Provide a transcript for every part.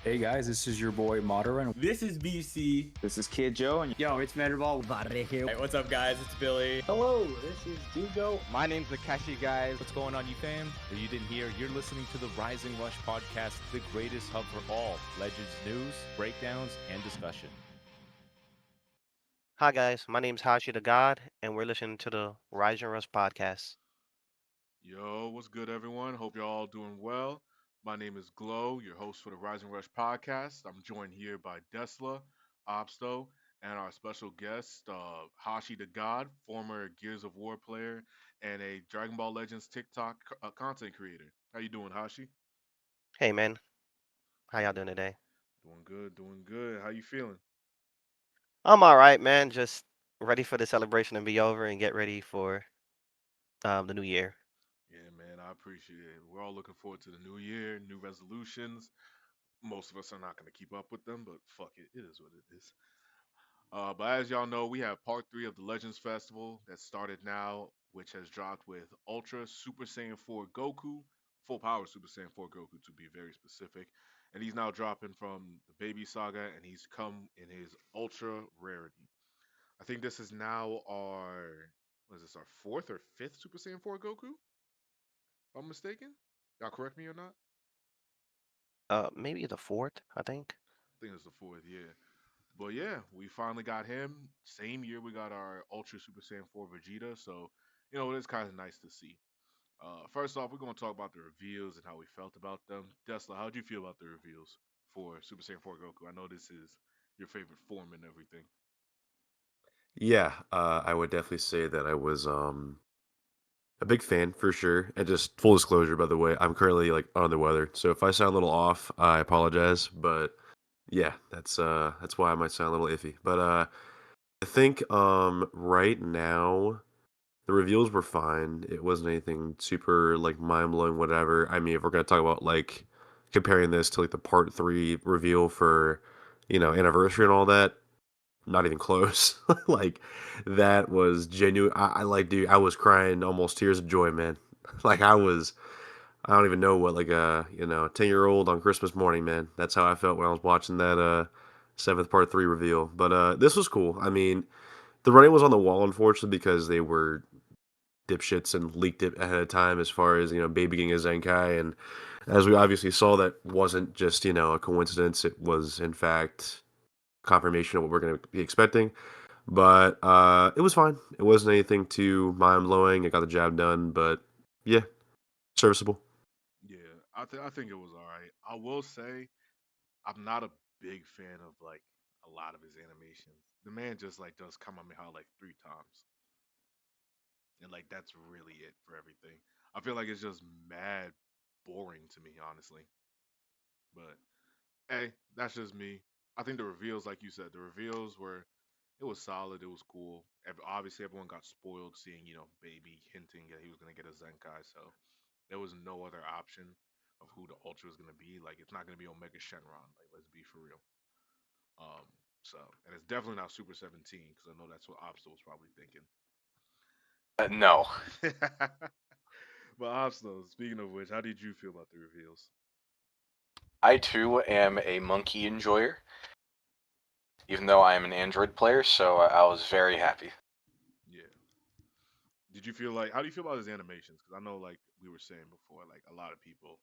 Hey guys, this is your boy Madara. This is BC. This is Kid Joe, and Yo, it's Vanderball. Hey, What's up, guys? It's Billy. Hello, this is Dugo. My name's Akashi, guys. What's going on, you fam? If you didn't hear, you're listening to the Rising Rush podcast, the greatest hub for all Legends news, breakdowns, and discussion. Hi guys, my name's Hashi the God, and we're listening to the Rise and Rush podcast. Yo, what's good, everyone? Hope you're all doing well. My name is Glow, your host for the Rising Rush podcast. I'm joined here by Desla, Obsto, and our special guest, Hashi the God, former Gears of War player and a Dragon Ball Legends TikTok content creator. How you doing, Hashi? Hey man, how y'all Yeah, doing today? doing good, doing good. How you feeling? I'm all right, man. Just ready for the celebration to be over and get ready for the new year. Yeah, man, I appreciate it. We're all looking forward to the new year, new resolutions. Most of us are not going to keep up with them, but fuck it, it is what it is. But as y'all know, we have part three of the Legends Festival that started now, which has dropped with Ultra Super Saiyan 4 Goku, full power Super Saiyan 4 Goku to be very specific. And he's now dropping from the Baby Saga, and he's come in his Ultra Rarity. I think this is now what is this, our fourth or fifth Super Saiyan 4 Goku? If I'm mistaken? Y'all correct me or not? Maybe the fourth, I think. I think it's the fourth, yeah. But yeah, we finally got him. Same year we got our Ultra Super Saiyan 4 Vegeta, so it is kind of nice to see. First off, we're gonna talk about the reveals and how we felt about them. Tesla, how would you feel about the reveals for Super Saiyan 4 Goku? I know this is your favorite form and everything. Yeah, I would definitely say that I was a big fan for sure. And just full disclosure, by the way, I'm currently like under the weather, so if I sound a little off, I apologize. But yeah, that's why I might sound a little iffy. But I think right now the reveals were fine. It wasn't anything super like mind blowing, whatever. I mean, if we're gonna talk about like comparing this to like the part three reveal for anniversary and all that, not even close. Like that was genuine. I like, dude, I was crying almost tears of joy, man. Like I don't even know what, like a 10-year-old on Christmas morning, man. That's how I felt when I was watching that seventh part three reveal. But this was cool. I mean, the writing was on the wall, unfortunately, because they were dipshits and leaked it ahead of time as far as baby getting a Zenkai. And as we obviously saw, that wasn't just a coincidence. It was in fact confirmation of what we're going to be expecting. But it was fine. It wasn't anything too mind blowing. It got the job done, but yeah, serviceable. Yeah, I think it was all right. I will say I'm not a big fan of like a lot of his animations. The man just like does Kamehameha like three times, and like that's really it for everything. I feel like it's just mad boring to me, honestly. But hey, that's just me. I think the reveals, like you said, the reveals were it was solid. It was cool. Obviously, everyone got spoiled seeing Baby hinting that he was gonna get a Zenkai. So there was no other option of who the Ultra was gonna be. Like it's not gonna be Omega Shenron. Like let's be for real. Um. So and it's definitely not Super 17 because I know that's what Obsto was probably thinking. No. But Obsto, speaking of which, how did you feel about the reveals? I too am a monkey enjoyer, even though I am an Android player, so I was very happy. Yeah. Did you feel like how do you feel about his animations? Because I know like we were saying before, like a lot of people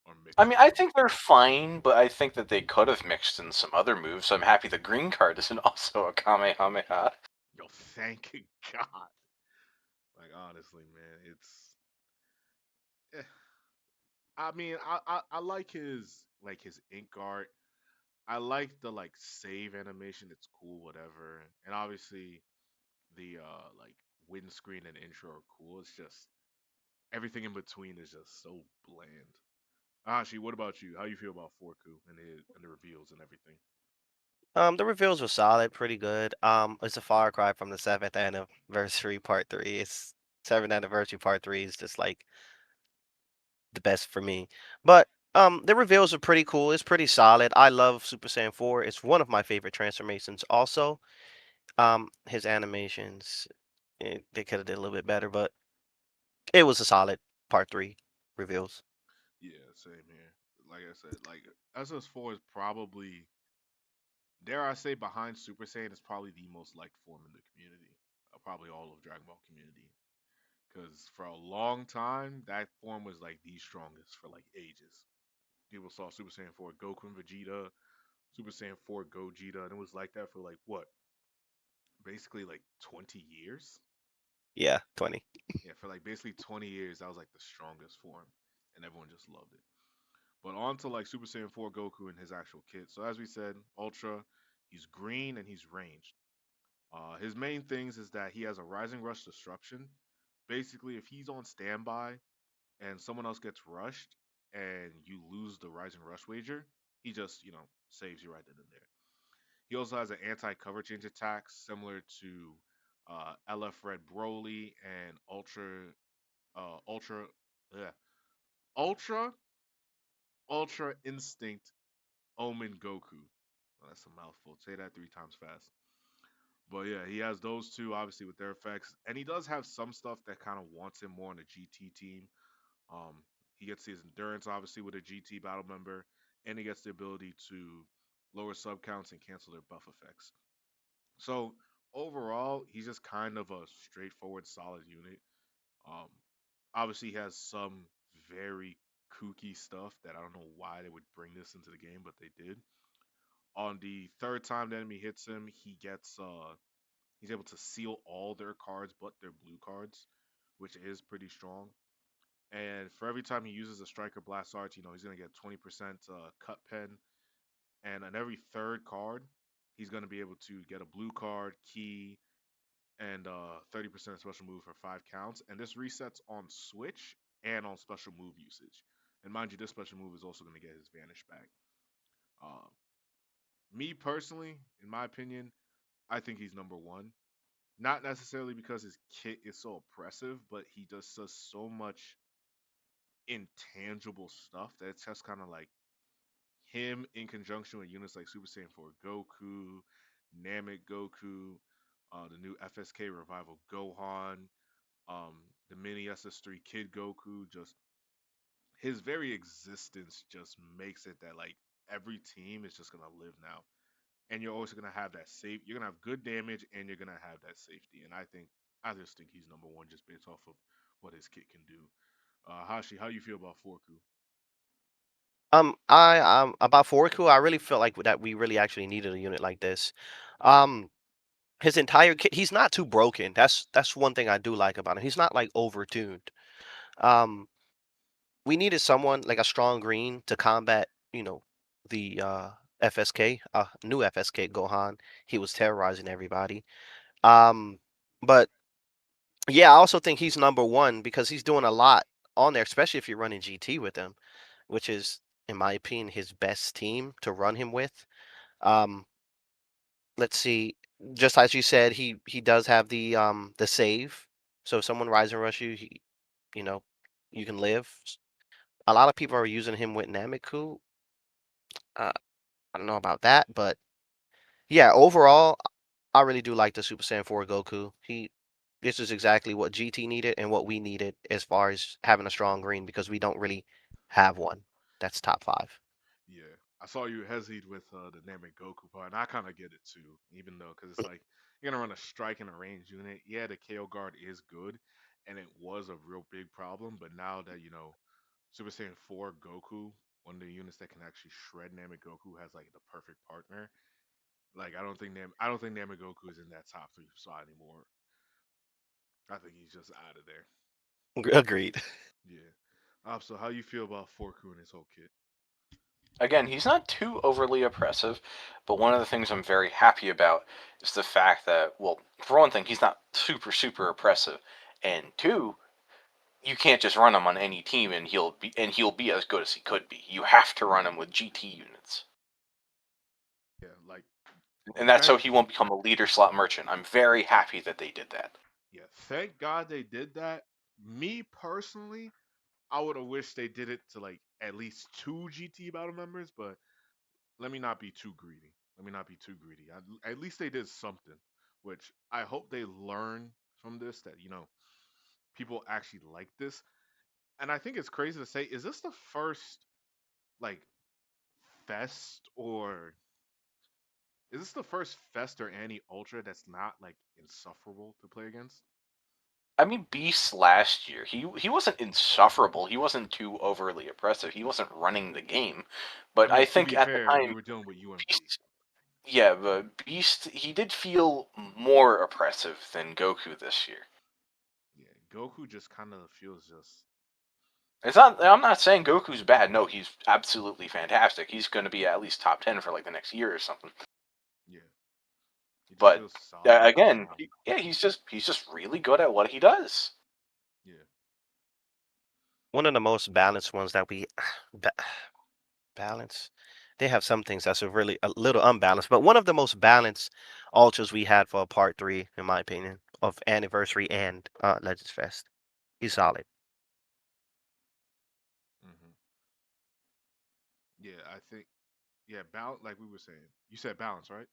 are I mixed mean, on I them. think they're fine, but I think that they could have mixed in some other moves. So I'm happy the green card isn't also a Kamehameha. Yo, thank God. Like honestly, man, it's. eh. I mean, I like his ink art. I like the like save animation. It's cool, whatever. And obviously the like windscreen and intro are cool. It's just everything in between is just so bland. Ashi, what about you? How you feel about Forku and the reveals and everything? The reveals were solid, pretty good. It's a far cry from the seventh anniversary part three. It's seventh anniversary part three is just like the best for me. But the reveals are pretty cool. It's pretty solid. I love Super Saiyan 4. It's one of my favorite transformations also. His animations, they could have did a little bit better, but it was a solid part three reveals. Yeah, same here. like I said, like SS4 is probably, dare I say, behind Super Saiyan is probably the most liked form in the community, probably all of Dragon Ball community. Because for a long time, that form was like the strongest for like ages. People saw Super Saiyan 4 Goku and Vegeta, Super Saiyan 4 Gogeta, and it was like that for like what, basically like 20 years. Yeah, 20. Yeah, for like basically 20 years, that was like the strongest form, and everyone just loved it. But on to like Super Saiyan 4 Goku and his actual kit. So as we said, Ultra, he's green and he's ranged. His main things is that he has a Rising Rush Disruption. Basically, if he's on standby and someone else gets rushed and you lose the Rising Rush wager, he just, saves you right then and there. He also has an anti-cover change attack similar to LF Red Broly and Ultra, yeah, Ultra, Ultra Instinct Omen Goku. Well, that's a mouthful. Say that 3 times fast. But yeah, he has those two obviously with their effects, and he does have some stuff that kind of wants him more on a GT team. Um, he gets his endurance obviously with a GT battle member, and he gets the ability to lower sub counts and cancel their buff effects. So overall, he's just kind of a straightforward, solid unit. Um, Obviously, he has some very kooky stuff that I don't know why they would bring this into the game, but they did. On the third time the enemy hits him, he's able to seal all their cards but their blue cards, which is pretty strong. And for every time he uses a striker blast arts, he's gonna get 20% cut pen, and on every third card, he's gonna be able to get a blue card, key, and 30% special move for 5 counts. And this resets on switch and on special move usage. And mind you, this special move is also going to get his vanish back. Uh, Me personally, in my opinion, I think he's number one. Not necessarily because his kit is so oppressive, but he just does so much intangible stuff that it's just kind of like him in conjunction with units like Super Saiyan 4 Goku, Namek Goku, the new FSK Revival Gohan, um, the mini SS3 Kid Goku, just his very existence just makes it that like every team is just gonna live now, and you're always gonna have that safe. You're gonna have good damage, and you're gonna have that safety. And I just think he's number one just based off of what his kit can do. Hashi, how you feel about Forku? About Forku, I really felt like that we really actually needed a unit like this. Um, his entire kit, he's not too broken. That's one thing I do like about him. He's not like overtuned. Um, we needed someone like a strong green to combat, the FSK, new FSK Gohan. He was terrorizing everybody. Um, but yeah, I also think he's number one because he's doing a lot on there, especially if you're running GT with him, which is, in my opinion, his best team to run him with. Um, let's see, just as you said, he does have the save. So if someone rise and rush you, you know, you can live. A lot of people are using him with Nameku. Uh, I don't know about that, but yeah, overall, I really do like the Super Saiyan 4 Goku. This is exactly what GT needed and what we needed as far as having a strong green because we don't really have one. That's top five. Yeah, I saw you hesitate with the Namek Goku part, and I kind of get it too. Even though, because it's like you're gonna run a strike and a range unit. Yeah, the KO guard is good, and it was a real big problem. But now that Super Saiyan 4 Goku, one of the units that can actually shred Namek Goku, has like the perfect partner. Like I don't think Namek Goku is in that top 3 spot anymore. I think he's just out of there. Agreed. Yeah. So how you feel about Forku and his whole kit? Again, he's not too overly oppressive, but one of the things I'm very happy about is the fact that, well, for one thing, he's not super oppressive, and two, you can't just run him on any team and he'll be as good as he could be. You have to run him with GT units, Yeah, like and that's so thank he won't become a leader slot merchant. I'm very happy that they did that. yeah, thank God they did that. Me personally, I would have wished they did it to like at least 2 GT battle members, but let me not be too greedy. Let me not be too greedy. At least they did something, which I hope they learn from this that people actually like this. And I think it's crazy to say, is this the first like Fest or is this the first Fest or Annie Ultra that's not like insufferable to play against? I mean, Beast last year, he wasn't insufferable. He wasn't too overly oppressive. He wasn't running the game, I but mean, I to think be at the fair, we time, were dealing with UMD. Beast, yeah, but Beast he did feel more oppressive than Goku this year. Yeah, Goku just kind of feels just It's not. I'm not saying Goku's bad. No, he's absolutely fantastic. He's going to be at least top 10 for like the next year or something. yeah. He just But feels solid. again, yeah, he's just really good at what he does. Yeah. One of the most balanced ones that we ba- balance. They have some things that's really a little unbalanced, but one of the most balanced ultras we had for part three, in my opinion, of anniversary and Legends Fest. He's solid. Hmm. Yeah, I think balance. Like we were saying, you said balance, right?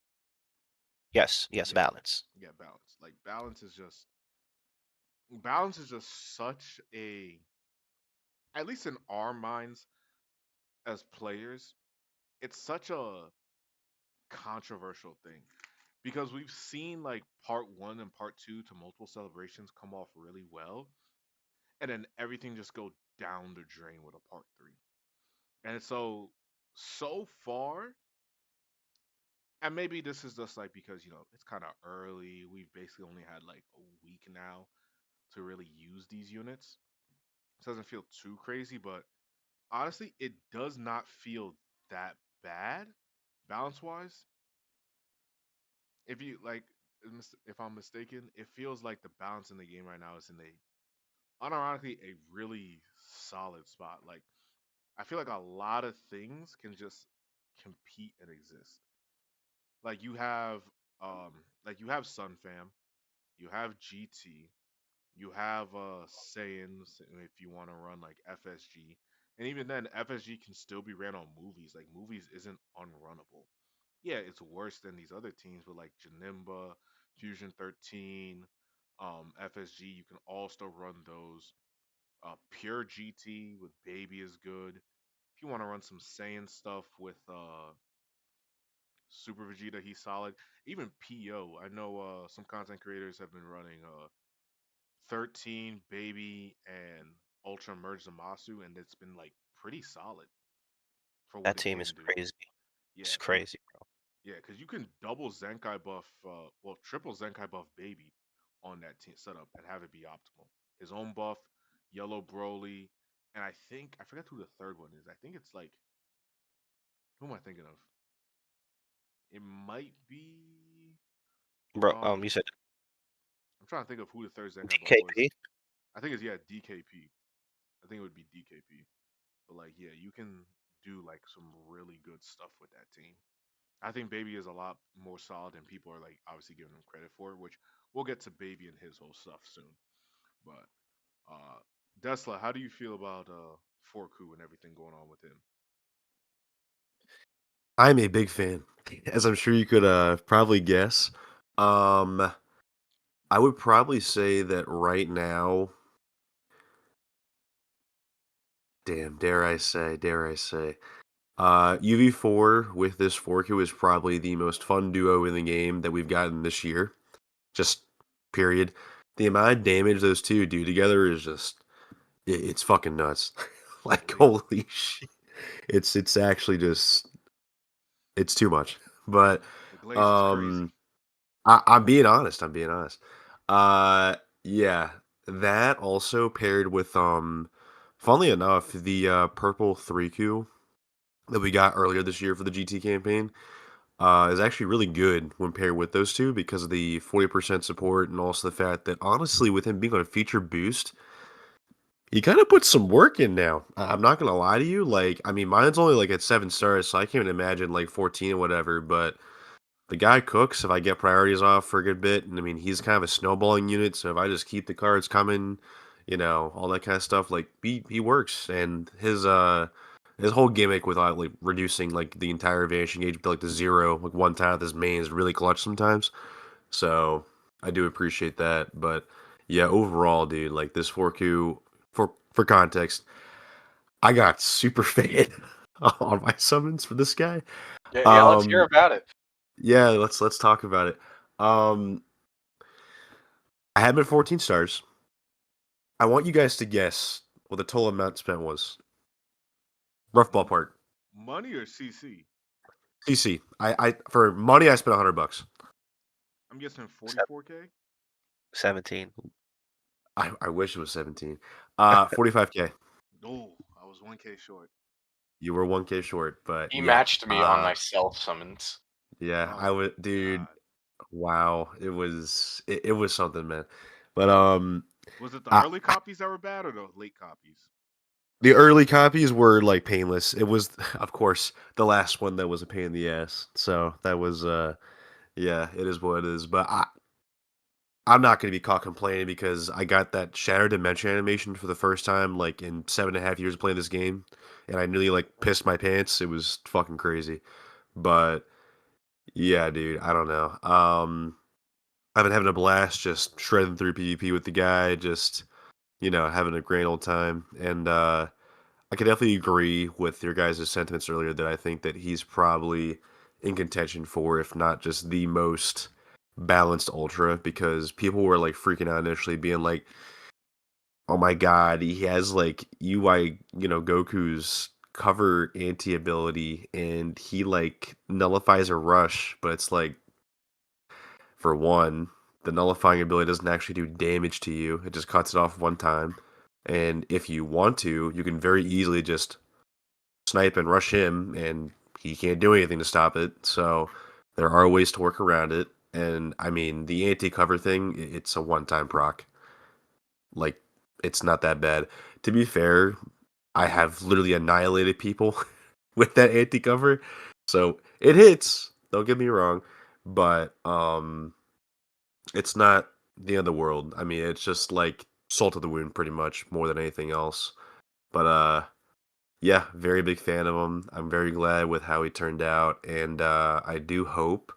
Yes, yes, Yeah, balance. yeah, balance. Like balance is just such a, at least in our minds as players, it's such a controversial thing because we've seen like part one and part two to multiple celebrations come off really well, and then everything just go down the drain with a part three. And so far, and maybe this is just like because it's kind of early. We've basically only had like a week now to really use these units. It doesn't feel too crazy, but honestly, it does not feel that bad balance wise. If you like, if I'm mistaken, it feels like the balance in the game right now is in unironically a really solid spot. Like I feel like a lot of things can just compete and exist. Like you have Sun Fam, you have GT, you have Saiyans if you want to run like FSG. And even then FSG can still be ran on movies. Like movies isn't unrunnable. Yeah, it's worse than these other teams, but like Janimba, Fusion 13, FSG, you can all still run those. Pure GT with Baby is good. If you want to run some Saiyan stuff with Super Vegeta, he's solid. Even PO, I know some content creators have been running 13, Baby, and Ultra Merge Zamasu, and it's been like pretty solid for what That it team is can do. crazy. Yeah, It's crazy, bro. yeah, because you can double Zenkai buff, triple Zenkai buff Baby on that team setup and have it be optimal. His own buff, Yellow Broly, and I forgot who the third one is. I think it's like, who am I thinking of? It might be Bro, um you said I'm trying to think of who the third Zenkai buff was. DKP. I think it's DKP. I think it would be DKP. But like yeah, you can do like some really good stuff with that team. I think Baby is a lot more solid than people are like obviously giving him credit for, which we'll get to Baby and his whole stuff soon. But Desla, how do you feel about Forku and everything going on with him? I'm a big fan, as I'm sure you could probably guess. Um, I would probably say that right now, damn, dare I say, UV4 with this Forku is probably the most fun duo in the game that we've gotten this year. Just period. The amount of damage those two do together is just it's fucking nuts. The Like glaze, holy shit. It's actually just it's too much. But the glaze is um crazy. I'm being honest. I'm being honest. Uh, yeah, that also paired with funnily enough, the purple 3Q that we got earlier this year for the GT campaign is actually really good when paired with those two because of the 40% support and also the fact that honestly, with him being on a feature boost, he kind of puts some work in now. I'm not gonna lie to you. Like, I mean, mine's only like at 7 stars, so I can't even imagine like 14 or whatever, but the guy cooks if I get priorities off for a good bit. And I mean, he's kind of a snowballing unit. So if I just keep the cards coming, all that kind of stuff, like he works. And his whole gimmick with like reducing like the entire vanishing gauge to like the zero, like one time with his main is really clutch sometimes. So I do appreciate that. But yeah, overall, dude, like this 4Q for context, I got super faded on my summons for this guy. Yeah, let's hear about it. Yeah, let's talk about it. Um, I have him at 14 stars. I want you guys to guess what the total amount spent was. Rough M- ballpark. Money or CC? CC. I for money I spent $100. I'm guessing Se- 44K. 17. I wish it was 17. 45K. Oh, I was 1K short. You were 1K short, but He yeah. matched me on my self summons. Yeah, Oh I would, my dude. god. Wow, it was something, man. But Was it the I, early copies that were bad or the late copies? the early copies were like painless. It was, of course, the last one that was a pain in the ass. So that was, yeah, it is what it is. But I'm not gonna be caught complaining because I got that Shattered Dimension animation for the first time like in 7.5 years of playing this game, and I nearly like pissed my pants. It was fucking crazy. But yeah, dude, I don't know. I've been having a blast just shredding through PvP with the guy, just having a grand old time. And I could definitely agree with your guys' sentiments earlier that I think that he's probably in contention for, if not just the most balanced ultra, because people were like freaking out initially, being like, "Oh my god, he has like UI, Goku's cover anti ability, and he like nullifies a rush," but it's like, for one, the nullifying ability doesn't actually do damage to you; it just cuts it off one time. And if you want to, you can very easily just snipe and rush him, and he can't do anything to stop it. So there are ways to work around it. And I mean, the anti-cover thing, it's a one-time proc. Like, it's not that bad. To be fair, I have literally annihilated people with that anti-cover. So it hits, don't get me wrong, but it's not the end of the world. I mean, it's just like salt of the wound pretty much more than anything else. But yeah, very big fan of him. I'm very glad with how he turned out, and I do hope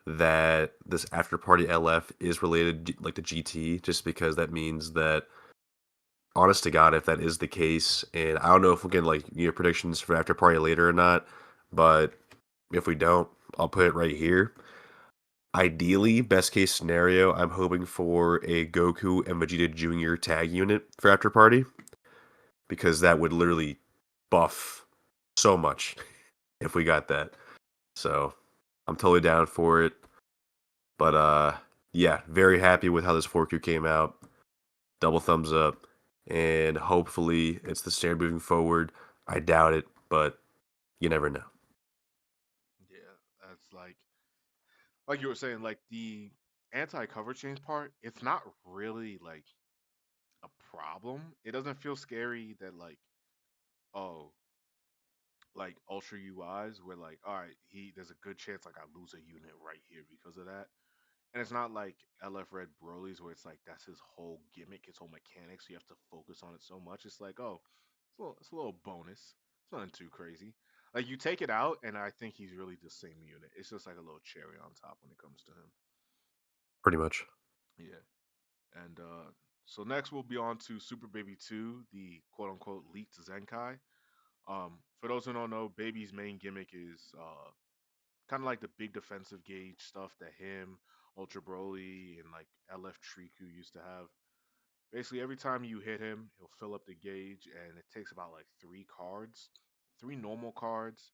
that this after party LF is related like to GT, just because that means that, honest to God, if that is the case, and I don't know if we'll get like predictions for after party later or not, but if we don't, I'll put it right here. Ideally, best case scenario, I'm hoping for a Goku and Vegeta Jr. tag unit for after party, because that would literally buff so much if we got that. So I'm totally down for it. But yeah, very happy with how this 4Q came out. Double thumbs up. And hopefully it's the standard moving forward. I doubt it, but you never know. Yeah, that's like you were saying, like the anti-cover change part, it's not really like a problem. It doesn't feel scary that oh, like ultra UIs where like, all right, there's a good chance like I lose a unit right here because of that. And it's not like LF Red Broly's where it's like that's his whole gimmick, his whole mechanics. So you have to focus on it so much. It's like, oh, it's a little bonus. It's nothing too crazy. Like you take it out, and I think he's really the same unit. It's just like a little cherry on top when it comes to him. Pretty much. Yeah. And so next we'll be on to Super Baby 2, the quote unquote leaked Zenkai. For those who don't know, Baby's main gimmick is kind of like the big defensive gauge stuff that him, Ultra Broly, and like LF Triku used to have. Basically, every time you hit him, he'll fill up the gauge, and it takes about like three cards, three normal cards,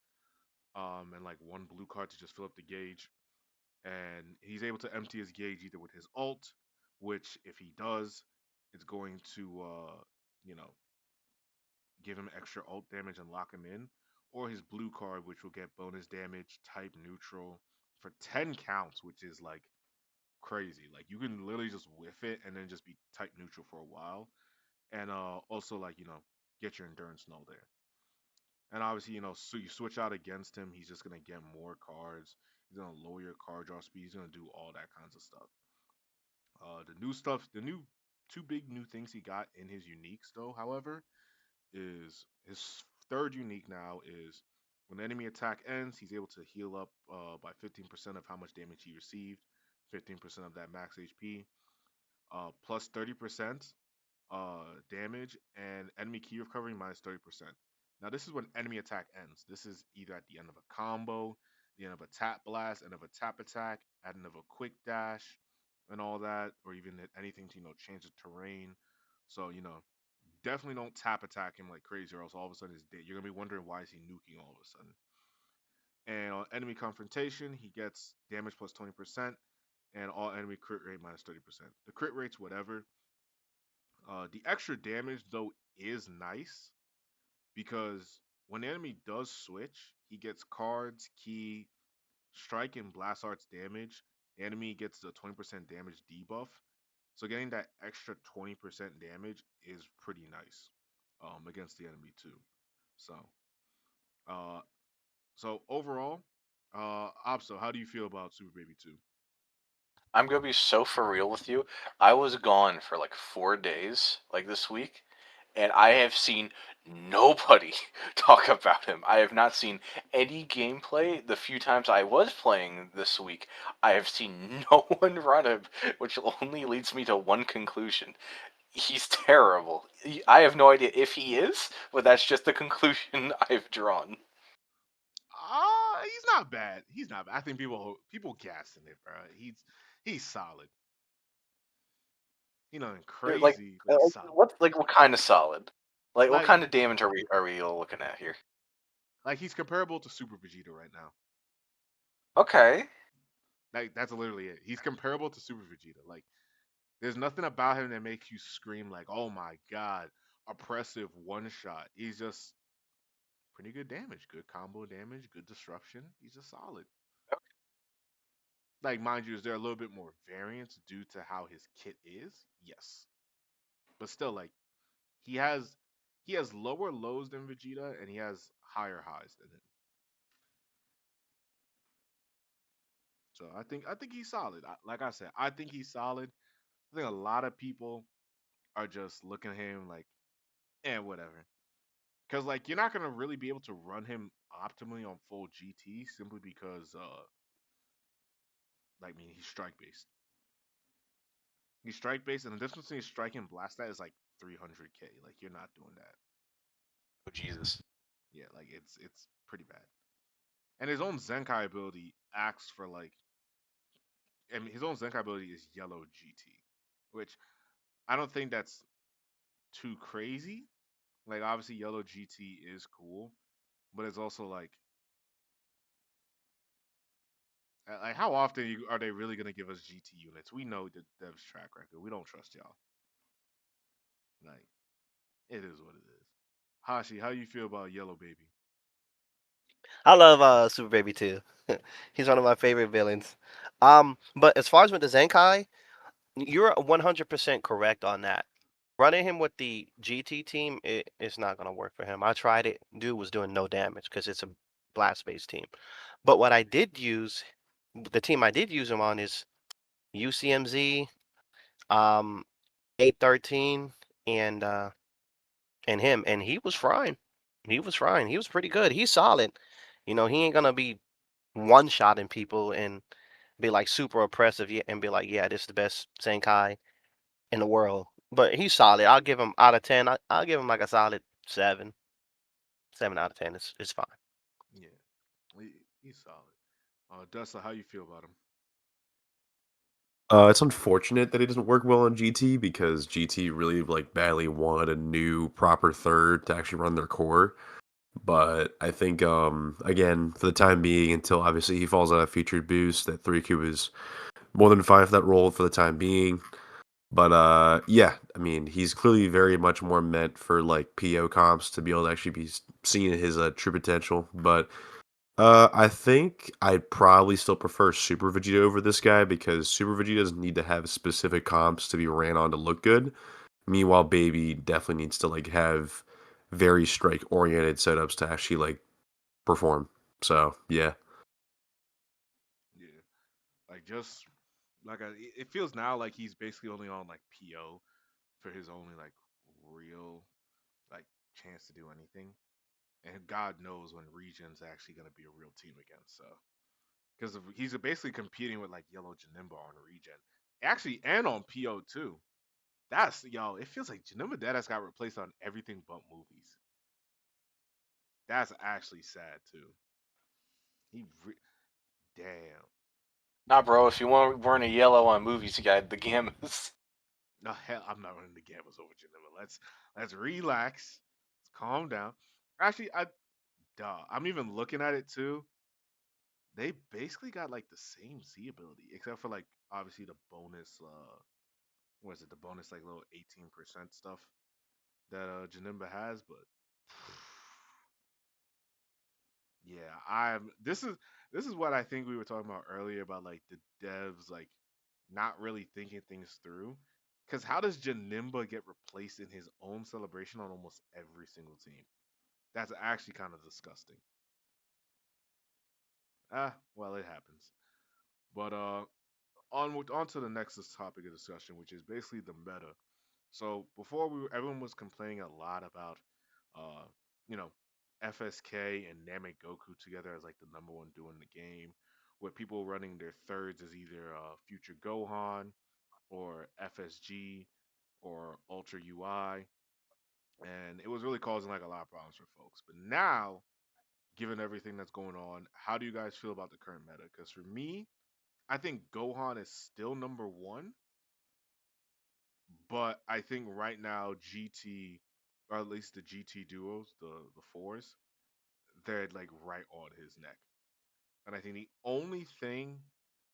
and like one blue card to just fill up the gauge. And he's able to empty his gauge either with his ult, which if he does, it's going to you know give him extra ult damage and lock him in, or his blue card, which will get bonus damage type neutral for 10 counts, which is like crazy. Like you can literally just whiff it and then just be type neutral for a while, and also like get your endurance null there. And obviously, so you switch out against him, he's just gonna get more cards. He's gonna lower your card draw speed. He's gonna do all that kinds of stuff. The new stuff, the new two big new things he got in his uniques, though, however, is his third unique now is when the enemy attack ends, he's able to heal up by 15% of how much damage he received, 15% of that max HP, plus 30% damage, and enemy key recovery minus 30%. Now this is when enemy attack ends. This is either at the end of a combo, the end of a tap blast, end of a tap attack, at end of a quick dash, and all that, or even anything to change the terrain. So definitely don't tap attack him like crazy, or else all of a sudden he's dead. You're gonna be wondering why is he nuking all of a sudden. And on enemy confrontation, he gets damage plus 20%, and all enemy crit rate minus 30%. The crit rate's whatever. The extra damage though is nice because when the enemy does switch, he gets cards, key, strike, and blast arts damage. The enemy gets the 20% damage debuff. So getting that extra 20% damage is pretty nice against the enemy too. So uh so overall, Opso, how do you feel about Super Baby 2? I'm gonna be so for real with you. I was gone for like 4 days, like this week, and I have seen nobody talk about him. I have not seen any gameplay. The few times I was playing this week, I have seen no one run him, which only leads me to one conclusion. He's terrible. I have no idea if he is, but that's just the conclusion I've drawn. He's not bad. He's not bad. I think people gassing it, bro. He's solid. Nothing Like, crazy, but he's solid. what kind of solid? Like, what Like kind of damage are we looking at here? like he's comparable to Super Vegeta right now. Okay. Like that's literally it. He's comparable to Super Vegeta. Like there's nothing about him that makes you scream like, "Oh my god, oppressive one shot." He's just pretty good damage, good combo damage, good disruption. He's just solid. Like mind you, is there a little bit more variance due to how his kit is? Yes, but still, like he has he has lower lows than Vegeta and he has higher highs than him. So I think he's solid. Like I said, I think he's solid. I think a lot of people are just looking at him like, whatever. Because like you're not gonna really be able to run him optimally on full GT simply because like I mean he's strike based. He's strike based, and the difference between strike and blast that is like 300k. Like you're not doing that. Oh Jesus. Yeah, like it's pretty bad. And his own Zenkai ability acts for like, I mean his own Zenkai ability is yellow GT, which I don't think that's too crazy. Like obviously yellow GT is cool, but it's also like how often are they really gonna give us GT units? We know the dev's track record. We don't trust y'all. Like it is what it is. Hashi, how you feel about Yellow Baby? I love Super Baby too. He's one of my favorite villains. But as far as with the Zenkai, you're 100% correct on that. Running him with the GT team, it's not gonna work for him. I tried it. Dude was doing no damage because it's a blast-based team. But what I did use, the team I did use him on is UCMZ, um, 813, and him, and he was fine. He was fine. He was pretty good. He's solid. He ain't gonna be one-shotting people and be like super oppressive and be like, yeah, this is the best Zenkai in the world. But he's solid. I'll give him out of 10. I'll give him like a solid 7. 7 out of 10. It's fine. Yeah, he's solid. Dessa, how you feel about him? It's unfortunate that it doesn't work well on GT because GT really like badly wanted a new proper third to actually run their core. But I think again, for the time being, until obviously he falls out of featured boost, that 3Q is more than fine for that role for the time being. But yeah, I mean, he's clearly very much more meant for like PO comps to be able to actually be seeing his true potential. But I think I'd probably still prefer Super Vegeta over this guy because Super Vegeta doesn't need to have specific comps to be ran on to look good. Meanwhile, Baby definitely needs to like have very strike oriented setups to actually like perform. So yeah. Yeah, like just like it feels now like he's basically only on like PO for his only like real like chance to do anything. And God knows when Region's actually gonna be a real team again. So because he's basically competing with like Yellow Janimba on Regen, actually, and on PO too. That's yo. It feels like Janimba Deadass got replaced on everything but movies. That's actually sad too. He re- damn. Nah, bro. If you weren't a yellow on movies, you got the gammas. No hell, I'm not running the gammas over Geneva. Let's relax. Let's calm down. Actually, I'm even looking at it too. They basically got like the same Z ability, except for like obviously the bonus. What is it? The bonus like little 18% stuff that Janimba has, but yeah, I'm. This is what I think we were talking about earlier about like the devs like not really thinking things through. Because how does Janimba get replaced in his own celebration on almost every single team? That's actually kind of disgusting. Well, it happens. But on to the next topic of discussion, which is basically the meta. So before everyone was complaining a lot about, uh, you know, FSK and Namek Goku together as like the number one duo in the game, with people running their thirds as either Future Gohan or FSG or Ultra UI, and it was really causing like a lot of problems for folks. But now, given everything that's going on, how do you guys feel about the current meta? Because for me, I think Gohan is still number one, but I think right now GT, or at least the GT duos, the fours, they're like right on his neck. And I think the only thing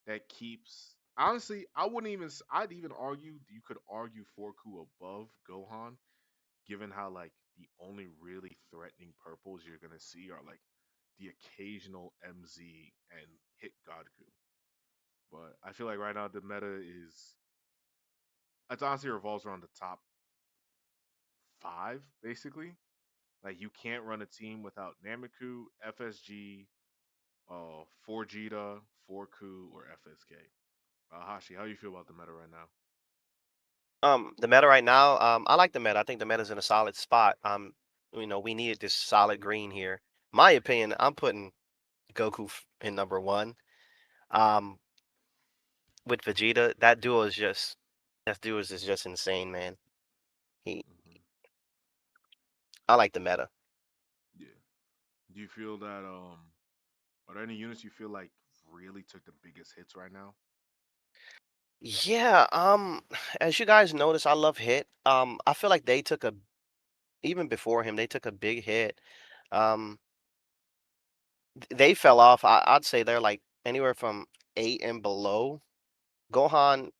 that keeps honestly, I'd even argue you could argue Forku above Gohan, given how like the only really threatening purples you're gonna see are like the occasional MZ and hit Godku. But I feel like right now the meta is it honestly revolves around the top five, basically. Like you can't run a team without Namiku, FSG, 4Jita, 4Ku, or FSK. Hashi, how do you feel about the meta right now? The meta right now, I like the meta. I think the meta's in a solid spot. We needed this solid green here. My opinion, I'm putting Goku in number one. Um, with Vegeta, that duo is just insane, man. He, Hmm. I like the meta. Yeah. Do you feel that are there any units you feel like really took the biggest hits right now? Yeah, as you guys notice, I love Hit. I feel like they took a even before him, they took a big hit. Um, they fell off. I'd say they're like anywhere from eight and below. Gohan,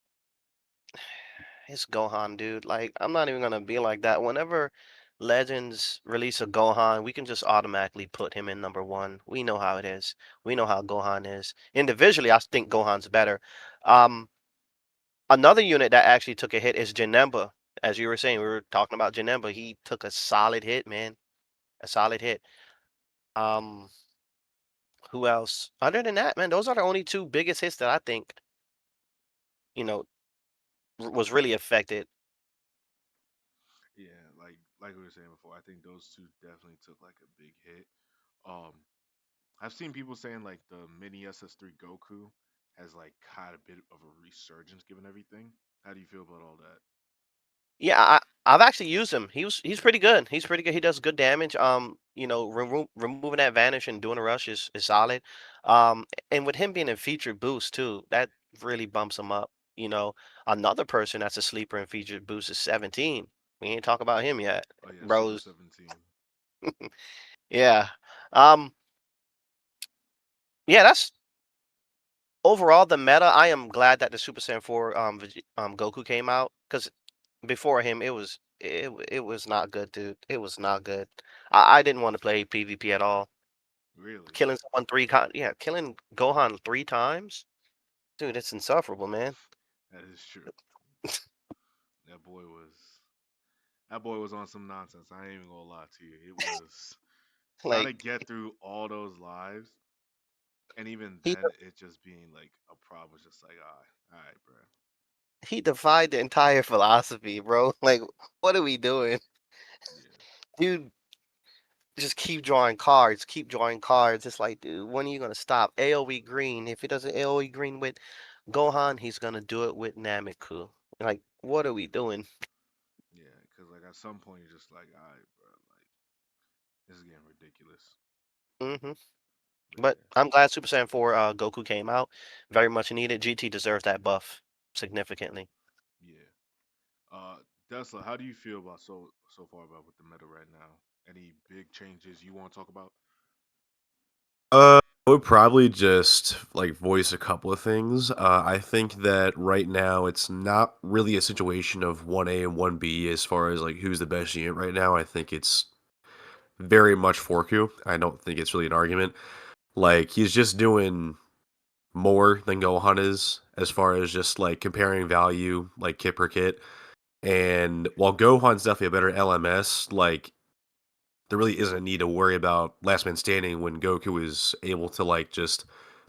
it's Gohan, dude. Like, I'm not even gonna be like that. Whenever Legends release a Gohan, we can just automatically put him in number one. We know how it is. We know how Gohan is. Individually, I think Gohan's better. Um, Another unit that actually took a hit is Janemba. As you were saying, we were talking about Janemba. He took a solid hit, man. A solid hit. Um, who else? Other than that, man, those are the only two biggest hits that I think, you know, was really affected. Yeah, like we were saying before, I think those two definitely took like a big hit. Um, I've seen people saying like the mini SS3 Goku has like had a bit of a resurgence given everything. How do you feel about all that? Yeah, I've actually used him. He's pretty good. He's pretty good. He does good damage. Removing that vanish and doing a rush is solid. And with him being in featured boost too, that really bumps him up. Another person that's a sleeper in featured boost is 17. We ain't talk about him yet, Oh yeah, Super bros. 17. Yeah. Um. Yeah. That's overall the meta. I am glad that the Super Saiyan 4 Goku came out because before him, it was not good, dude. It was not good. I didn't want to play PvP at all. Really? Killing someone yeah, killing Gohan three times, dude. It's insufferable, man. That is true. That boy was that boy was on some nonsense. I ain't even gonna lie to you. It was trying Like to get through all those lives, and even he then, it just being like a problem was just like, all right, bro. he defied the entire philosophy, bro. Like, what are we doing, Yeah, dude? Just keep drawing cards. Keep drawing cards. It's like, dude, when are you gonna stop? AOE green. If he doesn't AOE green with Gohan, he's gonna do it with Nameku. Like, what are we doing? yeah. Because like at some point, you're just like, all right, bro. This is getting ridiculous. Hmm. But But yeah. I'm glad Super Saiyan 4 Goku came out. Very much needed. GT deserves that buff significantly. Yeah. Tesla, how do you feel about so far about with the meta right now? Any big changes you want to talk about? I would probably just like voice a couple of things. I think that right now it's not really a situation of 1A and 1B as far as like who's the best unit right now. I think it's very much Forku. I don't think it's really an argument. Like he's just doing more than Gohan is as far as just like comparing value like kit per kit. And while Gohan's definitely a better LMS, like there really isn't a need to worry about last man standing when Goku is able to like just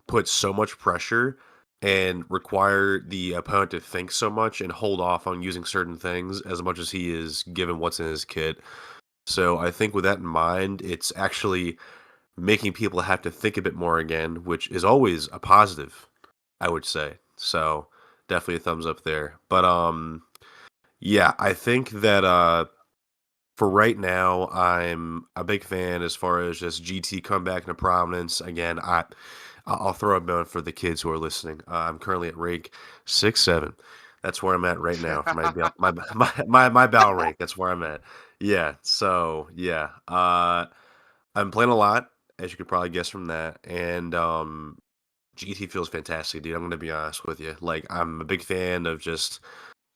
put so much pressure and require the opponent to think so much and hold off on using certain things as much as he is given what's in his kit. So I think with that in mind, it's actually making people have to think a bit more again, which is always a positive, I would say. So definitely a thumbs up there. But yeah, I think that for right now, I'm a big fan as far as just GT comeback into prominence. Again, I'll throw a bone for the kids who are listening. I'm currently at rank 6-7. That's where I'm at right now for my battle rank. That's where I'm at. Yeah. So yeah. I'm playing a lot, as you could probably guess from that, and GT feels fantastic, dude. I'm gonna be honest with you. Like I'm a big fan of just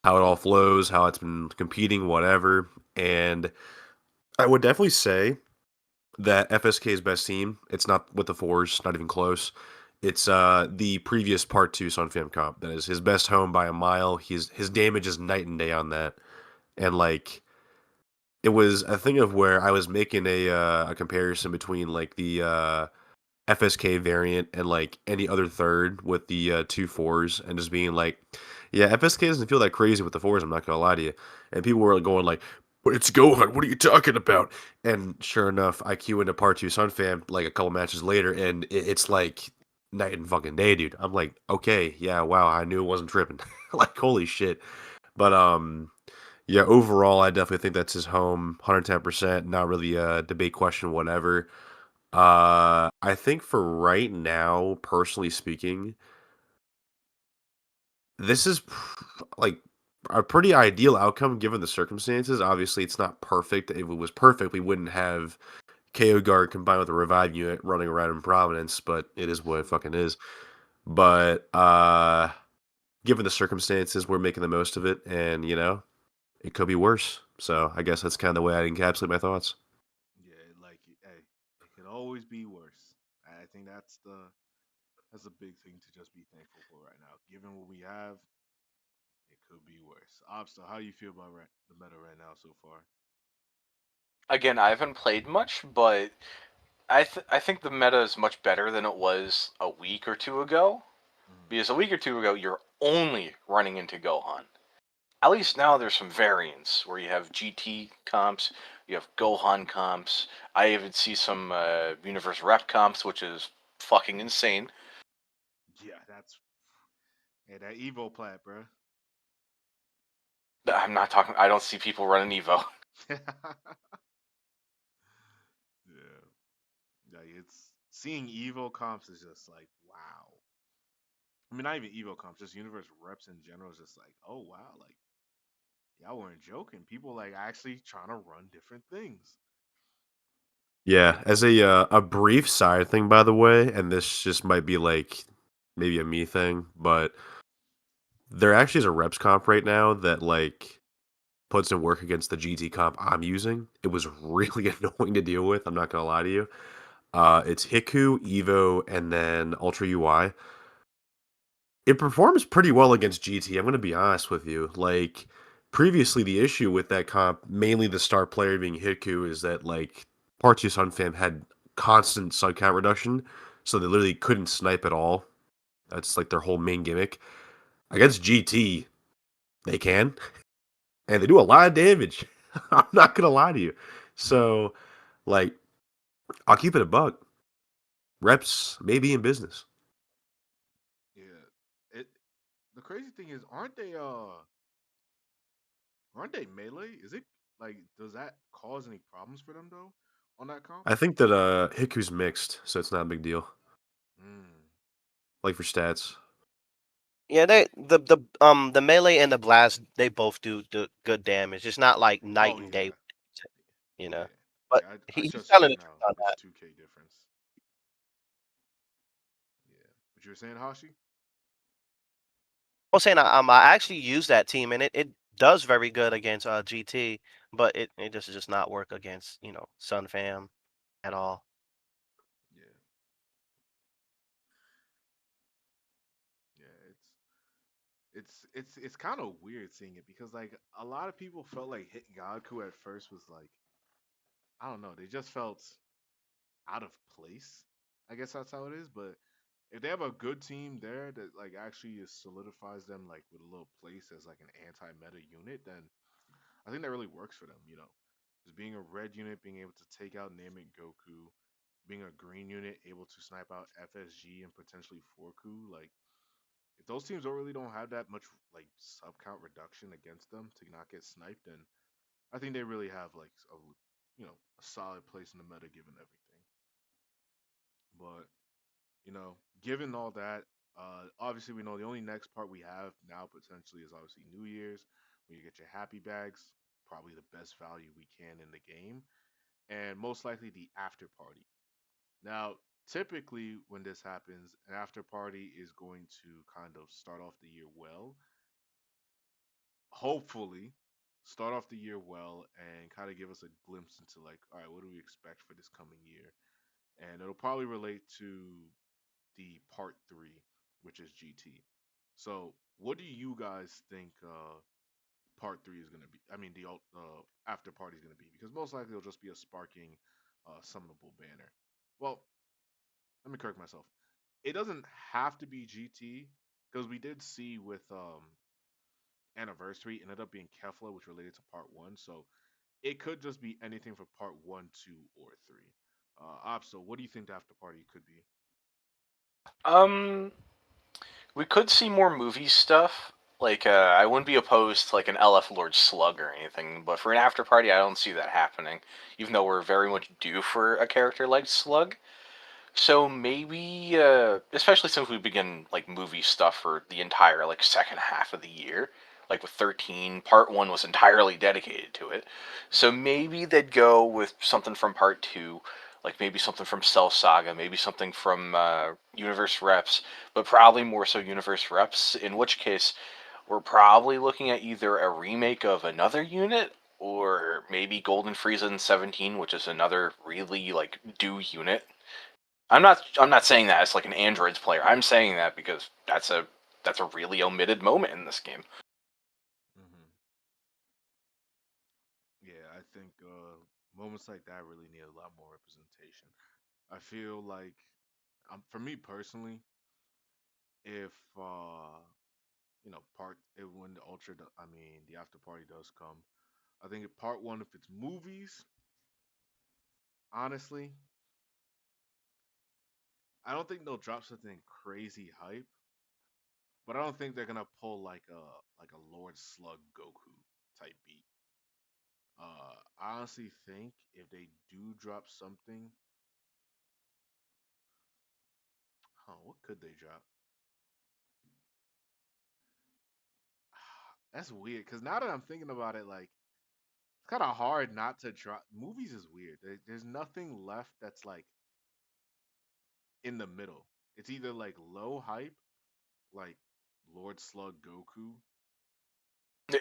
how it all flows, how it's been competing, whatever, and I would definitely say that FSK's best team, it's not with the fours, not even close. It's the previous part two Sun Fam comp. That is his best home by a mile. His damage is night and day on that. And like it was a thing of where I was making a comparison between like the FSK variant and like any other third with the two fours and just being like, yeah, FSK doesn't feel that crazy with the fours. I'm not gonna lie to you. And people were going like, but it's Gohan. What are you talking about? And sure enough, I queue into part two Sun Fam like a couple matches later, and it's like night and fucking day, dude. I'm like, okay, yeah, wow, I knew it wasn't tripping. Like, holy shit. But yeah, overall, I definitely think that's his home, 110%. Not really a debate question, whatever. I think for right now, personally speaking, this is like a pretty ideal outcome given the circumstances. Obviously, it's not perfect. If it was perfect, we wouldn't have KO Guard combined with a revive unit running around in Providence, but it is what it fucking is. But given the circumstances, we're making the most of it, and it could be worse. So I guess that's kind of the way I encapsulate my thoughts. Yeah, like hey, it could always be worse. I think that's a big thing to just be thankful for right now. Given what we have, it could be worse. Obsta, how do you feel about the meta right now so far? Again, I haven't played much, but I think the meta is much better than it was a week or two ago. Mm. Because a week or two ago, you're only running into Gohan. At least now there's some variants where you have GT comps, you have Gohan comps. I even see some Universe Rep comps, which is fucking insane. Yeah, that's that Evo plat, bro. I'm not talking. I don't see people running Evo. Yeah, like it's seeing Evo comps is just like wow. I mean, not even Evo comps, just universe reps in general is just like, oh wow, like y'all weren't joking. People like actually trying to run different things. Yeah, as a brief side thing, by the way, and this just might be like maybe a me thing, but there actually is a reps comp right now that like puts in work against the GT comp I'm using. It was really annoying to deal with. I'm not gonna lie to you. It's Hiku, Evo, and then Ultra UI. It performs pretty well against GT. I'm gonna be honest with you. Like previously, the issue with that comp, mainly the star player being Hiku, is that like Part 2 Sun Fam had constant sun count reduction, so they literally couldn't snipe at all. That's like their whole main gimmick. Against GT, they can, and they do a lot of damage. I'm not gonna lie to you. So, like, I'll keep it a buck. Reps may be in business. Yeah. It the crazy thing is, aren't they melee? Is it like does that cause any problems for them though? on that comp? I think that Hiku's mixed, so it's not a big deal. Mm. Like for stats. Yeah, the melee and the blast they both do good damage. It's not like night Oh and day, yeah, you know. yeah, But yeah. I he's just telling checked the truth now. on It's that. 2K difference. Yeah. But you were saying Hashi? I was saying I actually use that team and it does very good against GT, but it just does not work against Sun Fam at all. Yeah. Yeah. It's kind of weird seeing it because like a lot of people felt like Hit Gaku at first was like I don't know, they just felt out of place. I guess that's how it is. But if they have a good team there that like actually solidifies them like with a little place as like an anti-meta unit, then I think that really works for them. Just being a red unit, being able to take out Namek Goku, being a green unit able to snipe out FSG and potentially Forku. Like if those teams really don't have that much like sub count reduction against them to not get sniped, then I think they really have like a solid place in the meta given everything. But given all that, obviously we know the only next part we have now potentially is obviously New Year's, where you get your happy bags, probably the best value we can in the game, and most likely the after party. Now, typically when this happens, an after party is going to kind of start off the year well, hopefully start off the year well and kind of give us a glimpse into like, all right, what do we expect for this coming year? And it'll probably relate to the part three, which is GT. So, what do you guys think part three is going to be? I mean, the after party is going to be because most likely it'll just be a sparking summonable banner. Well, let me correct myself. It doesn't have to be GT because we did see with anniversary ended up being Kefla, which related to part one. So it could just be anything for part one, two, or three. Opso, what do you think the after party could be? Um, we could see more movie stuff. Like, I wouldn't be opposed to like an LF Lord Slug or anything, but for an after party, I don't see that happening. Even though we're very much due for a character like Slug. So maybe, especially since we begin like movie stuff for the entire like second half of the year, like with 13, part one was entirely dedicated to it. So maybe they'd go with something from part two, like maybe something from Cell Saga, maybe something from Universe Reps, but probably more so Universe Reps. In which case, we're probably looking at either a remake of another unit or maybe Golden Frieza in 17, which is another really like due unit. I'm not saying that as like an androids player. I'm saying that because that's a really omitted moment in this game. Hmm. Yeah, I think moments like that really need a lot more representation. I feel like, for me personally, if when the I mean the after party does come, I think part one, if it's movies, honestly, I don't think they'll drop something crazy hype, but I don't think they're gonna pull like a Lord Slug Goku type beat. I honestly think if they do drop something, what could they drop? That's weird because now that I'm thinking about it, like it's kind of hard not to drop. Movies is weird. There's nothing left that's like in the middle. It's either like low hype, like Lord Slug Goku,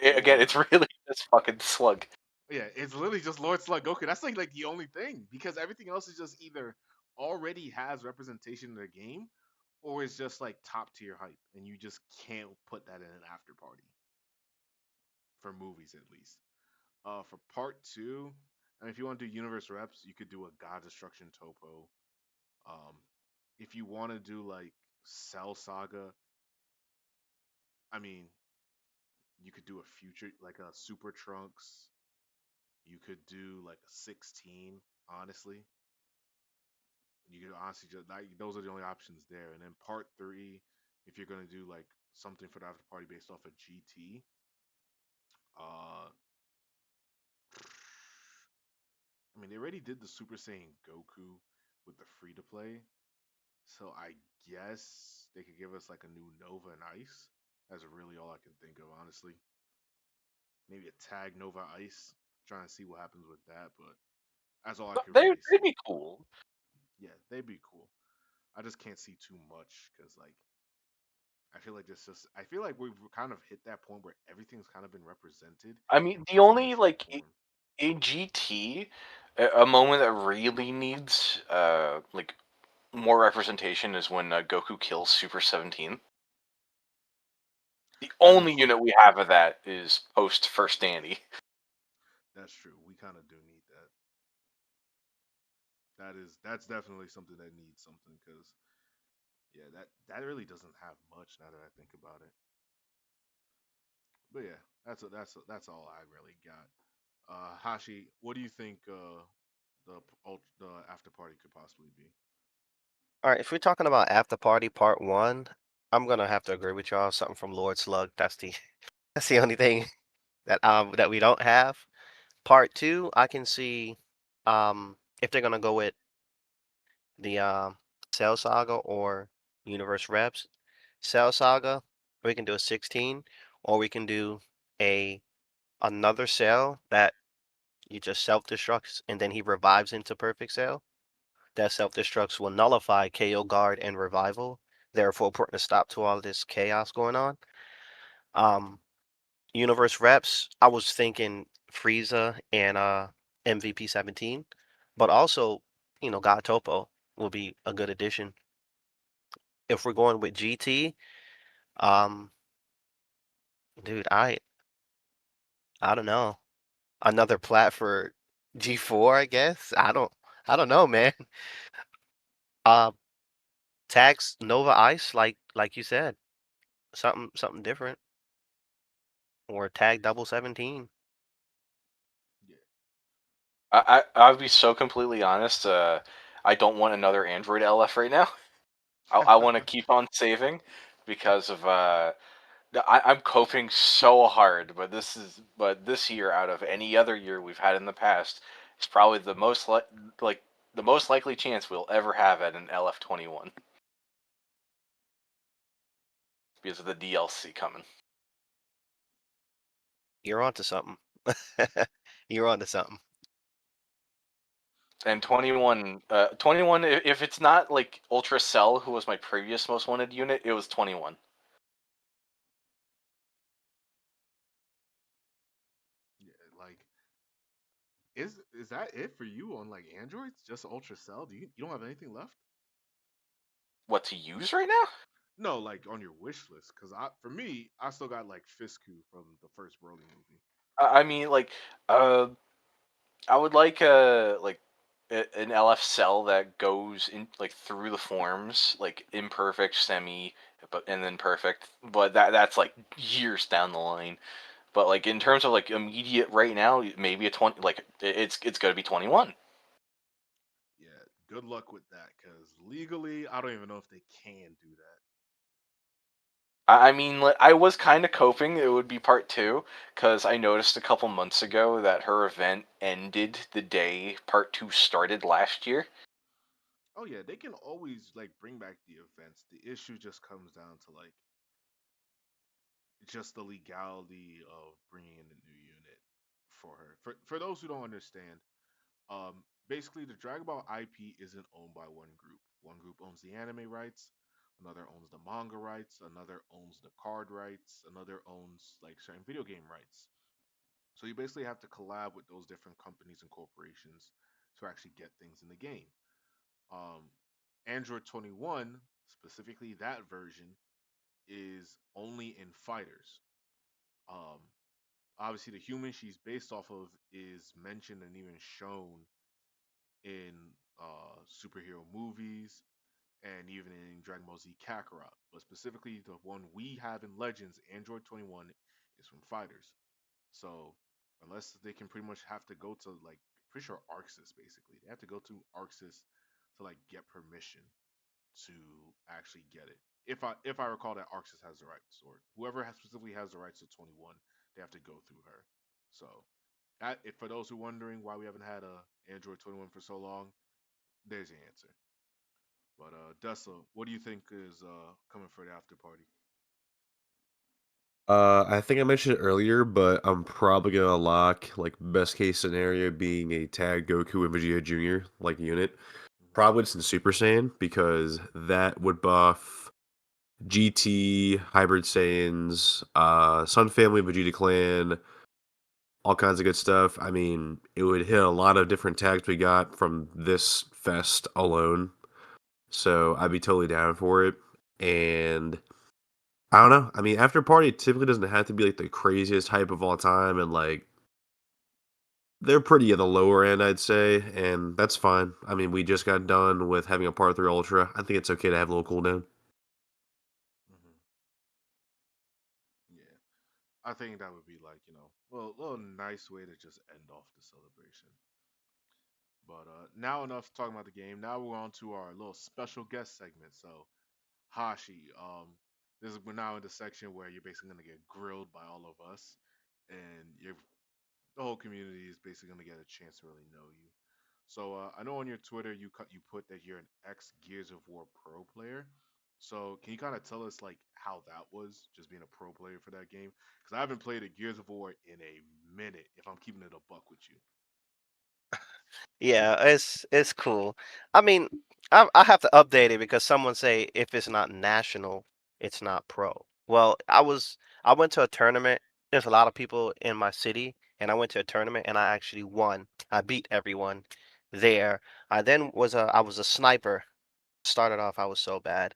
Again, it's or really just fucking slug. yeah, it's literally just Lord Slug Goku. That's like the only thing because everything else is just either already has representation in the game, or it's just like top tier hype, and you just can't put that in an after party for movies at least. For part two, I mean, if you want to do universe reps, you could do a God Destruction Topo. Um, if you want to do like Cell Saga, I mean, you could do a future like a Super Trunks. You could do like a 16. Honestly, you could honestly just like those are the only options there. And then part three, if you're gonna do like something for the after party based off of GT, uh, I mean, they already did the Super Saiyan Goku with the free to play, so I guess they could give us like a new Nova and Ice. That's really all I can think of, honestly. Maybe a tag Nova Ice, trying to see what happens with that, but that's all I But could they really they'd see. be cool. Yeah, they'd be cool. I just can't see too much because like I feel like this just I feel like we've kind of hit that point where everything's kind of been represented I mean, in the some way, only shape, like or form. in GT, a moment that really needs like more representation is when Goku kills Super 17. The That is only true. unit we have of that is post First Dandy. That's true. We kind of do need that. That's definitely something that needs something because yeah, that really doesn't have much now that I think about it. But yeah, that's all I really got. Hashi, what do you think the after party could possibly be? All right, if we're talking about After Party Part One, I'm gonna have to agree with y'all. Something from Lord Slug. That's the that's the only thing that we don't have. Part two, I can see if they're gonna go with the Cell Saga or Universe Reps. Cell Saga, we can do a 16, or we can do a another cell that you just self-destructs and then he revives into perfect cell. That self-destructs will nullify KO guard and revival, therefore putting a stop to all this chaos going on. Um, Universe reps, I was thinking Frieza and MVP 17, but also, God Topo will be a good addition. If we're going with GT, um, dude, I don't know. Another plat for G4, I guess. I don't know, man. Uh, tags Nova Ice, like you said, something different, or tag double 17. Yeah, I would be so completely honest. I don't want another Android LF right now. I want to keep on saving because of I'm coping so hard, but this year out of any other year we've had in the past is probably the like the most likely chance we'll ever have at an LF21 because of the DLC coming. You're onto something. You're onto something. And 21, 21. If it's not like Ultra Cell, who was my previous most wanted unit, it was 21. yeah. Like, is that it for you on like Androids? Just Ultra Cell? You don't have anything left? What to use right now? No, like on your wish list. Cause for me, I still got like Fisku from the first Broly movie. I mean, I would like an LF cell that goes in like through the forms, like imperfect, semi, but and then perfect. But that's like years down the line. But like in terms of like immediate right now, maybe a 20. Like it's gonna be 21. Yeah, good luck with that. Cause legally, I don't even know if they can do that. I mean, like, I was kind of coping it would be part two because I noticed a couple months ago that her event ended the day part two started last year. Oh yeah, they can always like bring back the events. The issue just comes down to like just the legality of bringing in a new unit for her. For those who don't understand, basically the Dragon Ball IP isn't owned by one group. One group owns the anime rights, another owns the manga rights, another owns the card rights, another owns like certain video game rights. So you basically have to collab with those different companies and corporations to actually get things in the game. Um, Android 21, specifically that version, is only in fighters. Um, Obviously, the human she's based off of is mentioned and even shown in superhero movies and even in Dragon Ball Z Kakarot. But specifically, the one we have in Legends, Android 21, is from fighters. So unless they can pretty much have to go to like pretty sure Arxis basically. They have to go to Arxis to like get permission to actually get it. If I recall that Arxis has the rights or whoever specifically has the rights to 21, they have to go through her. So For those who are wondering why we haven't had a Android 21 for so long, there's your answer. But Dessa, what do you think is coming for the after party? I think I mentioned it earlier, but I'm probably gonna lock like best case scenario being a tag Goku and Vegeta Jr. like unit. Hmm. Probably it's in Super Saiyan because that would buff GT, Hybrid Saiyans, Sun Family, Vegeta Clan, all kinds of good stuff. I mean, it would hit a lot of different tags we got from this fest alone. So I'd be totally down for it. And I don't know. I mean, after party typically doesn't have to be like the craziest hype of all time, and like they're pretty at the lower end, I'd say, and that's fine. I mean, we just got done with having a Part 3 Ultra. I think it's okay to have a little cooldown. Hmm. Yeah, I think that would be like well, a little nice way to just end off the celebration. But now enough talking about the game. Now we're on to our little special guest segment. So Hashi, we're now in the section where you're basically gonna get grilled by all of us, and the whole community is basically gonna get a chance to really know you. So I know on your Twitter you put that you're an ex Gears of War pro player. So can you kind of tell us like how that was, just being a pro player for that game? Because I haven't played a Gears of War in a minute. If I'm keeping it a buck with you. Yeah, it's cool. I mean, I have to update it because someone say if it's not national, it's not pro. Well, I went to a tournament. There's a lot of people in my city, and I went to a tournament and I actually won. I beat everyone there. I was a sniper. Started off, I was so bad.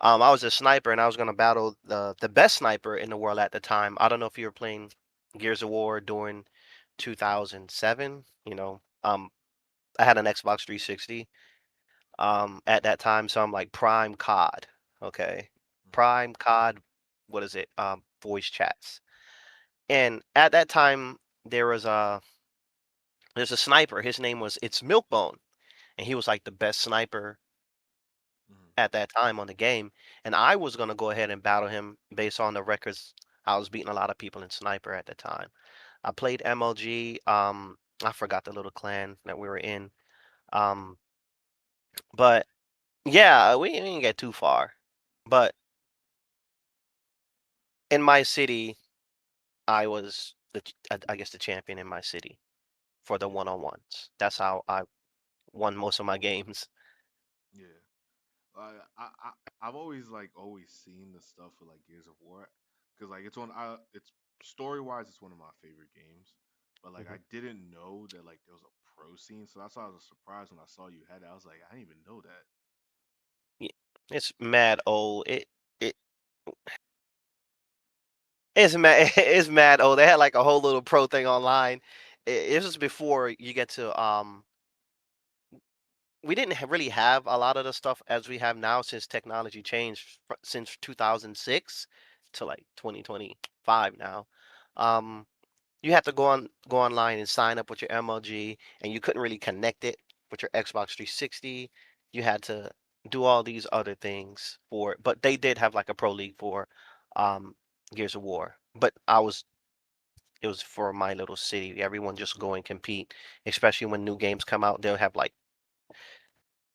I was a sniper and I was gonna battle the best sniper in the world at the time. I don't know if you were playing Gears of War during 2007. I had an Xbox 360 at that time, so I'm like Prime COD. Okay. Hmm. Prime COD, what is it? Voice chats. And at that time there was a there's a sniper. His name was It's Milkbone, and he was like the best sniper Hmm. at that time on the game. And I was gonna go ahead and battle him based on the records. I was beating a lot of people in sniper at the time. I played MLG. I forgot the little clan that we were in. Um, but yeah, we didn't get too far. But in my city, I was I guess the champion in my city for the Yeah. one-on-ones. That's how I won most of my games. Yeah. I've always always seen the stuff with like Gears of War, because like it's story wise it's one of my favorite games, but like Mhm. I didn't know that like there was a pro scene, so that's why I was surprised when I saw you had it. I was like, I didn't even know that. Yeah, it's mad old. It it's mad it's mad old. They had like a whole little pro thing online. It was before you get to we didn't really have a lot of the stuff as we have now since technology changed since 2006 to like 2025 now. Um, you had to go online and sign up with your MLG, and you couldn't really connect it with your Xbox 360. You had to do all these other things for it, but they did have like a pro league for um, Gears of War. But it was for my little city. Everyone just go and compete, especially when new games come out. They'll have like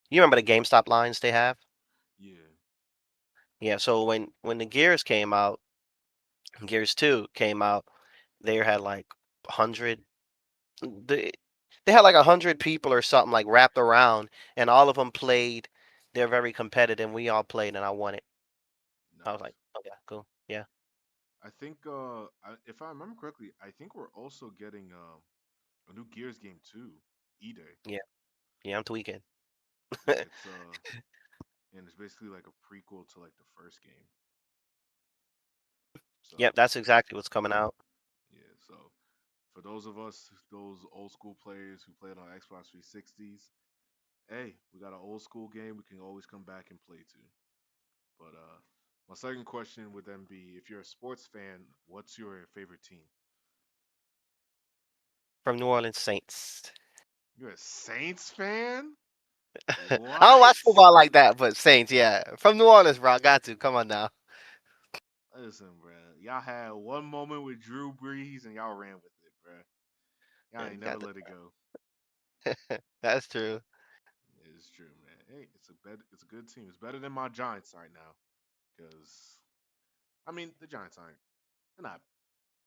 you remember the GameStop lines they have? Yeah. Yeah, so when the Gears came out, Gears 2 came out, they had like 100 they they had like 100 people or something like wrapped around, and all of them played. They're very competitive. We all played, and I won it. I was Nice. like, okay, cool, yeah, I think if I remember correctly, I think we're also getting a new Gears game too, E-Day. yeah, yeah. I'm tweaking. Yeah, and it's basically like a prequel to like the first game. Yep, So that's exactly what's coming out. yeah, so for those of us, those old school players who played on Xbox 360s, hey, we got an old school game we can always come back and play to. But my second question would then be, if you're a sports fan, what's your favorite team? From New Orleans Saints. You're a Saints fan? I don't What? watch football like that, but Saints, yeah. From New Orleans, bro. I got to. Come on now. Listen, bro. Y'all had one moment with Drew Brees and y'all ran with it, bro. I ain't never Got let it go. the, that's true. It's true, man. Hey, it's a good team. It's better than my Giants right now. Because I mean, the Giants aren't. They're not.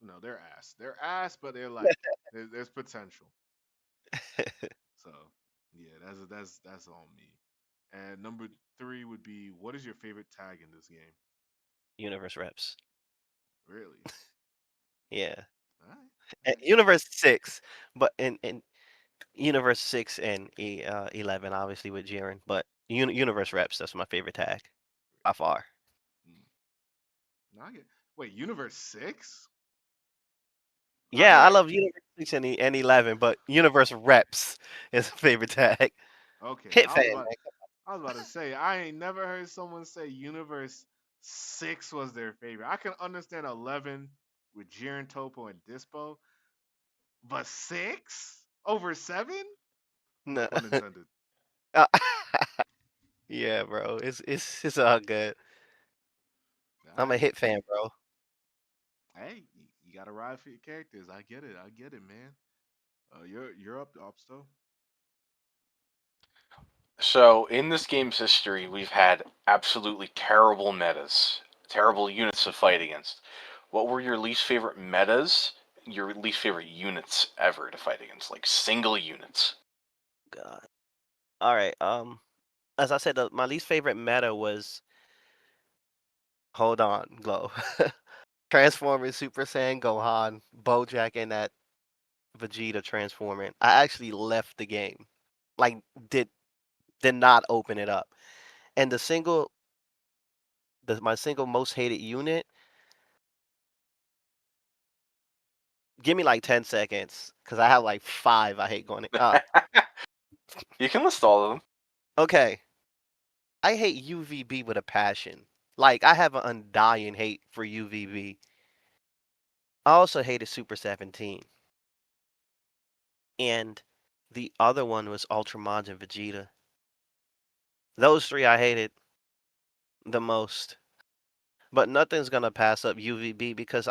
No, they're ass. They're ass, but they're like there's potential. So yeah, that's on me. And number three would be, what is your favorite tag in this game? Universe reps. Really? Yeah. All right. All right. Universe 6, but in Universe 6 and 11, obviously with Jiren, but Universe reps, that's my favorite tag by far. Mm. No, I get. Wait, Universe 6? I Yeah, feel I like love Universe 6 and 11, but Universe reps is my favorite tag. okay. Hit fan, man. I was about to say I ain't never heard someone say Universe 6 was their favorite. I can understand 11 with Jiren, Topo, and Dispo, but 6 over 7? No No. pun intended. Uh, yeah, bro. It's all good. All I'm a right. hit fan, bro. Hey, you got to ride for your characters. I get it. I get it, man. You're up, Opsto. So in this game's history, we've had absolutely terrible metas, terrible units to fight against. What were your least favorite metas? Your least favorite units ever to fight against, like single units. God. All right. As I said, my least favorite meta was hold on, Glow. Transformers, Super Saiyan, Gohan, Bojack, and that Vegeta transforming. I actually left the game. Like did did not open it up. And my single most hated unit, give me like 10 seconds cuz I have like 5 I hate going. You can list all of them. Okay. I hate UVB with a passion. Like I have an undying hate for UVB. I also hated Super 17. And the other one was Ultramons and Vegeta. Those 3 I hated the most. But nothing's gonna pass up UVB because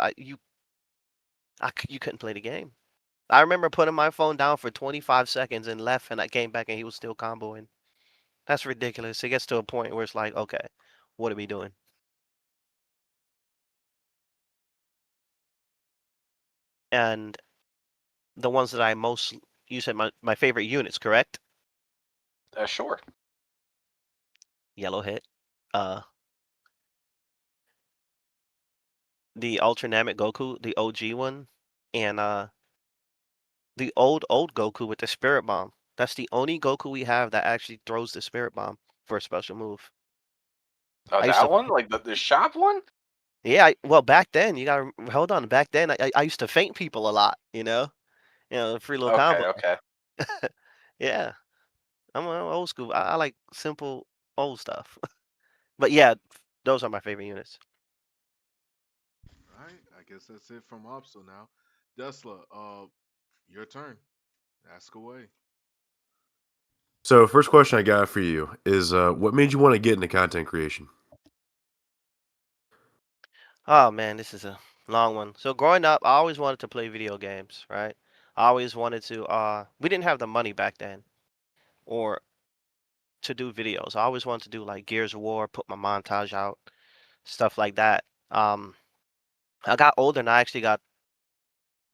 you couldn't play the game. I remember putting my phone down for 25 seconds and left, and I came back and he was still comboing. That's ridiculous. It gets to a point where it's like, okay, what are we doing? And the ones that you said my favorite units, correct? Sure. Yellow hit, uh, the Ultra Namek Goku, the OG one, and the old Goku with the Spirit Bomb. That's the only Goku we have that actually throws the Spirit Bomb for a special move. Oh, I used to that one, like the shop one. Yeah, well, back then you gotta hold on. Back then, I used to feint people a lot. Free little Okay, combo. okay. Yeah, I'm old school. I like simple old stuff. But yeah, those are my favorite units. All right. I guess that's it from Opsto now. Desla, your turn. Ask away. So, first question I got for you is, what made you want to get into content creation? Oh man, this is a long one. So growing up, I always wanted to play video games, right? I always wanted to. We didn't have the money back then, or to do videos. I always wanted to do like Gears of War, put my montage out, stuff like that. Um, I got older and I actually got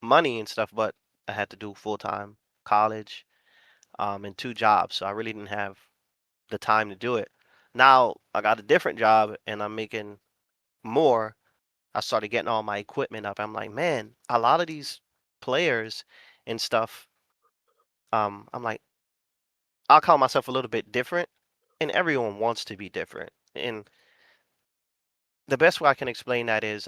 money and stuff, but I had to do full time college, and 2 jobs, so I really didn't have the time to do it. Now I got a different job and I'm making more. I started getting all my equipment up. I'm like, man, a lot of these players and stuff. I'm like, I'll call myself a little bit different, and everyone wants to be different. And the best way I can explain that is,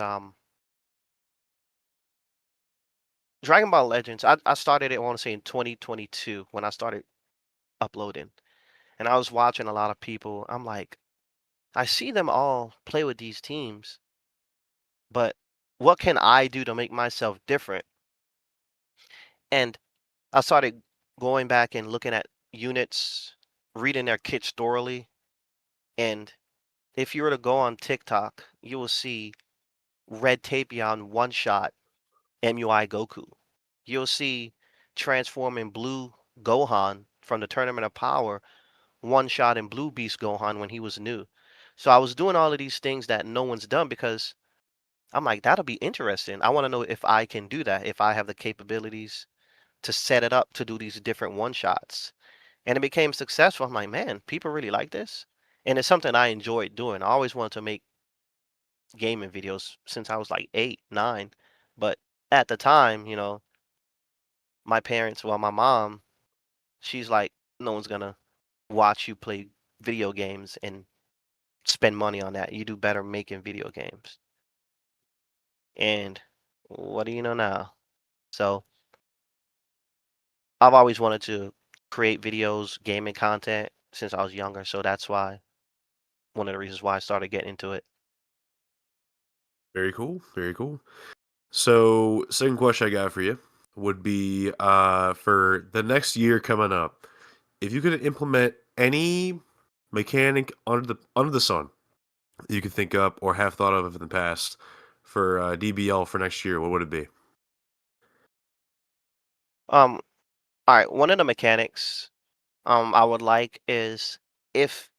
Dragon Ball Legends. I started it, I want to say in 2022 when I started uploading, and I was watching a lot of people. I'm like, I see them all play with these teams, but what can I do to make myself different? And I started going back and looking at units, reading their kits thoroughly. And if you were to go on TikTok, you will see Red Tapion one shot MUI Goku. You'll see transforming Blue Gohan from the Tournament of Power, one shot in Blue Beast Gohan when he was new. So I was doing all of these things that no one's done because I'm like, that'll be interesting. I want to know if I can do that, if I have the capabilities to set it up to do these different one shots. And it became successful. I'm like, man, people really like this. And it's something I enjoyed doing. I always wanted to make gaming videos since I was like 8, 9. But at the time, my parents, well, my mom, she's like, no one's gonna watch you play video games and spend money on that. You do better making video games. And what do you know now? So I've always wanted to create videos, gaming content since I was younger. So that's why one of the reasons why I started getting into it. Very cool. Very cool. So, second question I got for you would be for the next year coming up, if you could implement any mechanic under the sun that you could think up or have thought of in the past for DBL for next year, what would it be? Um, all right, one of the mechanics I would like is if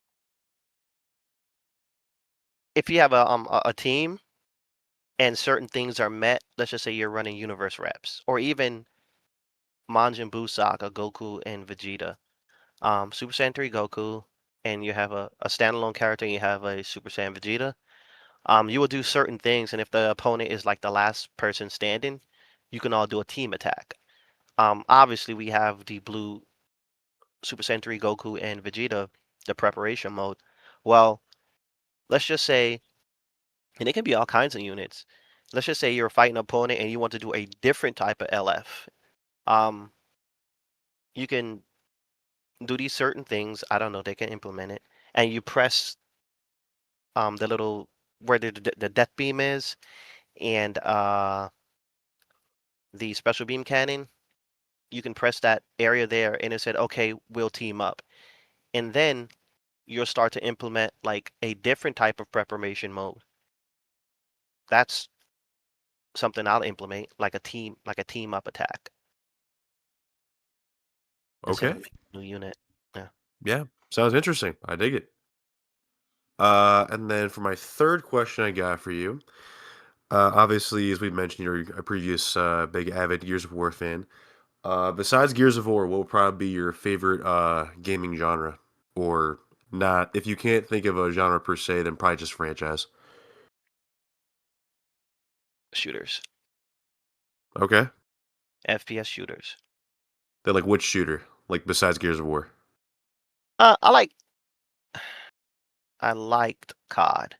if you have a team and certain things are met, let's just say you're running universe reps, or even Majin Buu Saga, Goku and Vegeta, Super Saiyan 3 Goku, and you have a standalone character and you have a Super Saiyan Vegeta. You will do certain things, and if the opponent is like the last person standing, you can all do a team attack. Obviously we have the blue Super Saiyan 3 Goku and Vegeta, the preparation mode. Well, let's just say, and it can be all kinds of units. Let's just say you're fighting an opponent and you want to do a different type of LF. Um, you can do these certain things. I don't know, they can implement it. And you press the little where the death beam is and the special beam cannon. You can press that area there and it said, okay, we'll team up. And then you'll start to implement like a different type of preparation mode. That's something I'll implement, like a team up attack instead Okay. of making a new unit. Yeah. Yeah. Sounds interesting. I dig it. And then for my third question I got for you, obviously, as we mentioned, you're a previous big avid Gears of War fan. Besides Gears of War, what would probably be your favorite gaming genre? Or not? If you can't think of a genre per se, then probably just franchise. Shooters. Okay. FPS shooters. Then like which shooter? Like besides Gears of War? I like I liked COD.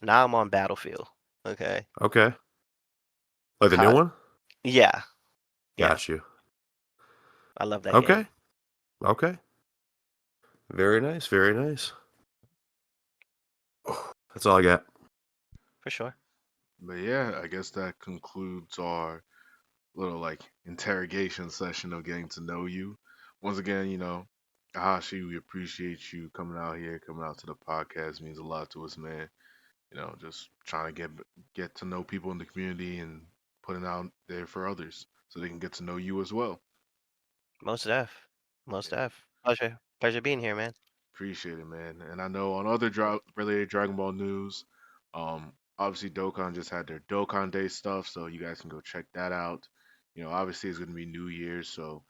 Now I'm on Battlefield. Okay. Okay. Like the new COD. one? Yeah. Yeah. Got you. I love that game. Okay. Okay. Very nice. Very nice. That's all I got. For sure. But yeah, I guess that concludes our little like interrogation session of getting to know you. Once again, Ahashi, we appreciate you coming out here, coming out to the podcast. Means a lot to us, man. Just trying to get to know people in the community and putting out there for others so they can get to know you as well. Most def. Most Yeah, def. Pleasure. Pleasure being here, man. appreciate it, man. And I know on other related Dragon Ball news, obviously Dokkan just had their Dokkan Day stuff, so you guys can go check that out. Obviously it's gonna be New Year's, so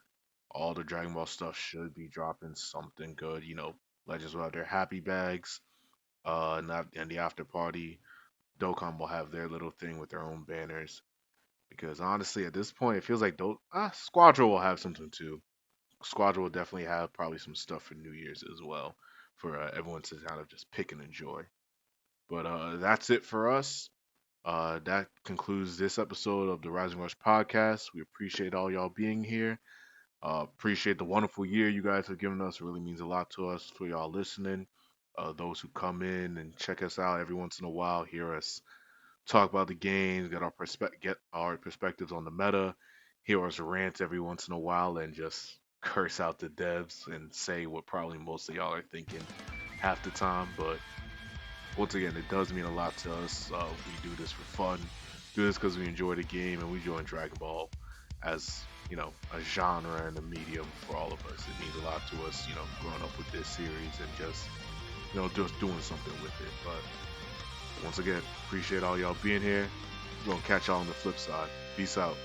all the Dragon Ball stuff should be dropping something good. Legends will have their happy bags, and the after party. Dokkan will have their little thing with their own banners. Because honestly, at this point, it feels like Squadron will have something too. Squadron will definitely have probably some stuff for New Year's as well, for everyone to kind of just pick and enjoy. But that's it for us. That concludes this episode of the Rising Rush podcast. We appreciate all y'all being here. Appreciate the wonderful year you guys have given us. It really means a lot to us for y'all listening. Those who come in and check us out every once in a while, hear us talk about the games, get our perspectives on the meta, hear us rant every once in a while, and just curse out the devs and say what probably most of y'all are thinking half the time. But once again, it does mean a lot to us. We do this for fun, do this because we enjoy the game and we join Dragon Ball as a genre and a medium for all of us. It means a lot to us, growing up with this series and just doing something with it. But once again, appreciate all y'all being here. We're gonna catch y'all on the flip side. Peace out.